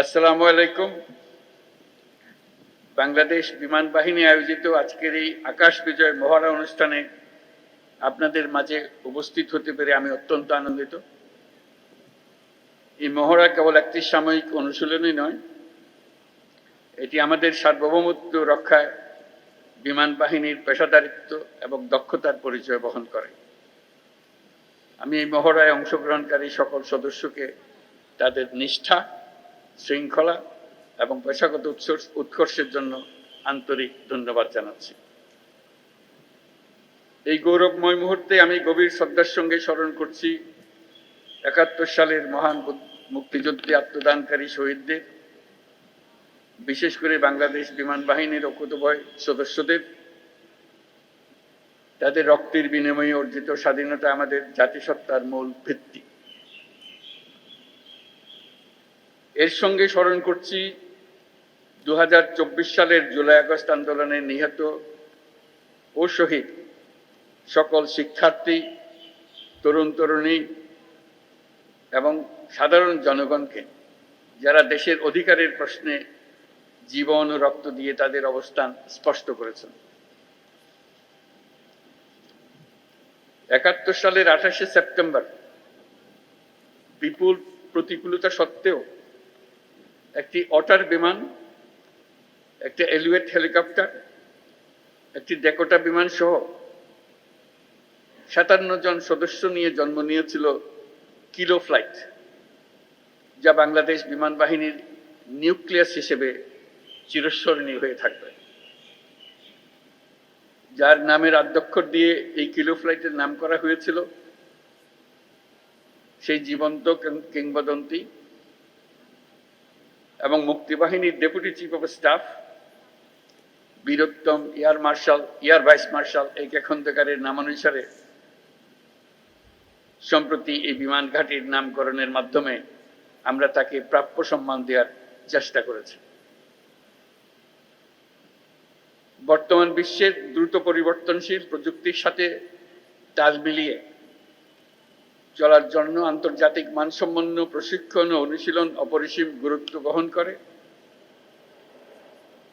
আসসালামু আলাইকুম। বাংলাদেশ বিমান বাহিনী আয়োজিত আজকের এই আকাশ বিজয় মহড়া অনুষ্ঠানে আপনাদের মাঝে উপস্থিত হতে পেরে আমি অত্যন্ত আনন্দিত। এই মহড়া কেবল একটি সাময়িক অনুশীলনই নয়, এটি আমাদের সার্বভৌমত্ব রক্ষায় বিমান বাহিনীর পেশাদারিত্ব এবং দক্ষতার পরিচয় বহন করে। আমি এই মহড়ায় অংশগ্রহণকারী সকল সদস্যকে তাদের নিষ্ঠা, শৃঙ্খলা এবং পেশাগত উৎকর্ষের জন্য আন্তরিক ধন্যবাদ জানাচ্ছি। এই গৌরবময় মুহূর্তে আমি গভীর শ্রদ্ধার সঙ্গে স্মরণ করছি ৭১ সালের মহান মুক্তিযুদ্ধে আত্মদানকারী শহীদদের, বিশেষ করে বাংলাদেশ বিমান বাহিনীর অকুতোভয় সদস্যদের। তাদের রক্তের বিনিময়ে অর্জিত স্বাধীনতা আমাদের জাতিসত্তার মূল ভিত্তি। এর সঙ্গে স্মরণ করছি ২০২৪ সালের জুলাই আগস্ট আন্দোলনে নিহত ও শহীদ সকল শিক্ষার্থী, তরুণ তরুণী এবং সাধারণ জনগণকে, যারা দেশের অধিকারের প্রশ্নে জীবন ও রক্ত দিয়ে তাদের অবস্থান স্পষ্ট করেছেন। ৭১ সালের ২৮শে সেপ্টেম্বর বিপুল প্রতিকূলতা সত্ত্বেও একটি অটার বিমান, একটি এলিওয়েট হেলিকপ্টার, একটি ডেকোটা বিমান সহ ৫৭ জন সদস্য নিয়ে জন্ম নিয়েছিল কিলো ফ্লাইট, যা বাংলাদেশ বিমান বাহিনীর নিউক্লিয়াস হিসেবে চিরস্মরণীয় হয়ে থাকবে। যার নামের আদ্যক্ষর দিয়ে এই কিলো ফ্লাইটের নাম করা হয়েছিল, সেই জীবন্ত কিংবদন্তি এবং মুক্তিবাহিনীর ডেপুটি চিফ অফ স্টাফ বীরোত্তম এয়ার ভাইস মার্শাল এ.কে খন্দকারের নামানুসারে সম্প্রতি এই বিমান ঘাঁটির নামকরণের মাধ্যমে আমরা তাকে প্রাপ্য সম্মান দেওয়ার চেষ্টা করেছি। বর্তমান বিশ্বের দ্রুত পরিবর্তনশীল প্রযুক্তির সাথে তাল মিলিয়ে চলার জন্য আন্তর্জাতিক মানসম্পন্ন প্রশিক্ষণ ও অনুশীলন অপরিসীম গুরুত্ব বহন করে।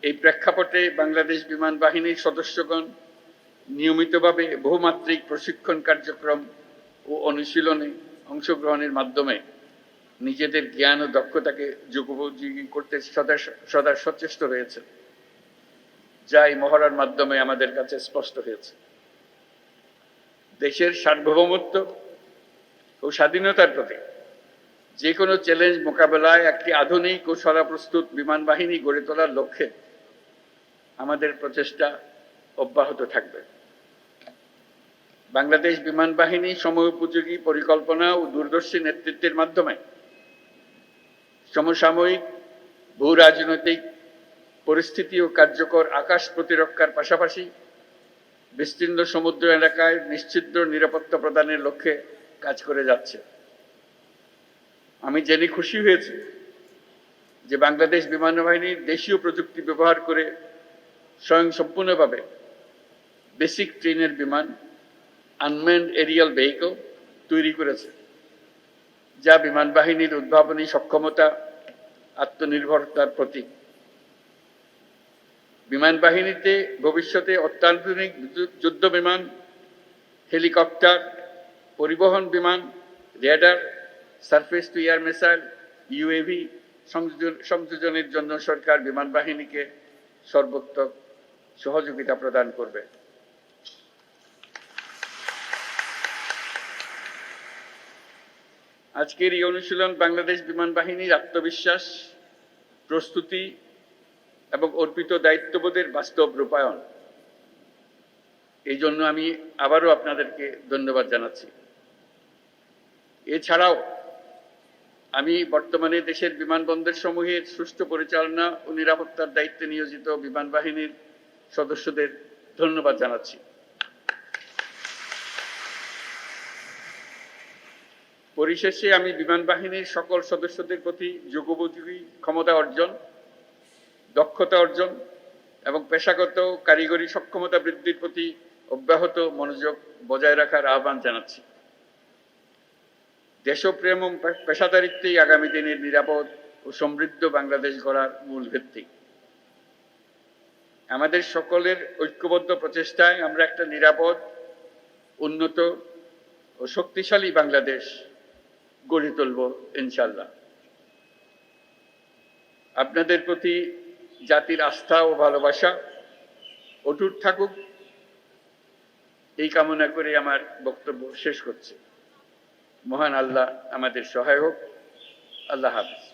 এই প্রেক্ষাপটে বাংলাদেশ বিমান বাহিনীর সদস্যগণ নিয়মিতভাবে বহুমাত্রিক প্রশিক্ষণ কার্যক্রম ও অনুশীলনে অংশগ্রহণের মাধ্যমে নিজেদের জ্ঞান ও দক্ষতাকে যুগোপযোগী করতে সদা সচেষ্ট রয়েছে, যা এই মহড়ার মাধ্যমে আমাদের কাছে স্পষ্ট হয়েছে। দেশের সার্বভৌমত্ব ও স্বাধীনতার প্রতি যে কোনো চ্যালেঞ্জ মোকাবেলায় একটি আধুনিক ও সদাপ্রস্তুত বিমান বাহিনী গড়ে তোলার লক্ষ্যে আমাদের প্রচেষ্টা অব্যাহত থাকবে। বাংলাদেশ বিমান বাহিনী সময়োপযোগী পরিকল্পনা ও দূরদর্শী নেতৃত্বের মাধ্যমে সমসাময়িক ভূ রাজনৈতিক পরিস্থিতি ও কার্যকর আকাশ প্রতিরক্ষার পাশাপাশি বিস্তীর্ণ সমুদ্র এলাকায় নিশ্চিদ্র নিরাপত্তা প্রদানের লক্ষ্যে কাজ করে যাচ্ছে। আমি জেনে খুশি হয়েছি যে বাংলাদেশ বিমান বাহিনীর দেশীয় প্রযুক্তি ব্যবহার করে স্বয়ংসম্পূর্ণভাবে বেসিক ট্রেনের বিমান আনম্যান্ড এরিয়াল ভেহিকল তৈরি করেছে, যা বিমান বাহিনীর উদ্ভাবনী সক্ষমতা, আত্মনির্ভরতার প্রতীক। বিমান বাহিনীতে ভবিষ্যতে অত্যাধুনিক যুদ্ধ বিমান, হেলিকপ্টার, পরিবহন বিমান, radar, surface to air missile, UAV সংযোজনের জন্য সরকার বিমান বাহিনীকে সর্বোত্তম সহযোগিতা প্রদান করবে। আজকের এই অনুশীলন বাংলাদেশ বিমান বাহিনীর আত্মবিশ্বাস, প্রস্তুতি এবং অর্পিত দায়িত্ববোধের বাস্তব রূপায়ণ। এই জন্য আমি আবারও আপনাদেরকে ধন্যবাদ জানাচ্ছি। এছাড়াও আমি বর্তমানে দেশের বিমানবন্দর সমূহের সুষ্ঠু পরিচালনা ও নিরাপত্তার দায়িত্বে নিয়োজিত বিমান বাহিনীর সদস্যদের ধন্যবাদ জানাচ্ছি। পরিশেষে আমি বিমান বাহিনীর সকল সদস্যদের প্রতি যুগোপযোগী ক্ষমতা অর্জন, দক্ষতা অর্জন এবং পেশাগত কারিগরি সক্ষমতা বৃদ্ধির প্রতি অব্যাহত মনোযোগ বজায় রাখার আহ্বান জানাচ্ছি। দেশপ্রেম এবং পেশাদারিত্বেই আগামী দিনের নিরাপদ, ও সমৃদ্ধ বাংলাদেশ গড়ার মূল ভিত্তি। আমাদের সকলের ঐক্যবদ্ধ প্রচেষ্টায় আমরা একটা নিরাপদ, উন্নত ও শক্তিশালী বাংলাদেশ গড়ে তুলব ইনশাআল্লাহ। আপনাদের প্রতি জাতির আস্থা ও ভালোবাসা অটুট থাকুক, এই কামনা করে আমার বক্তব্য শেষ করছি। মহান আল্লাহ আমাদের সহায় হোক। আল্লাহ হাফেজ।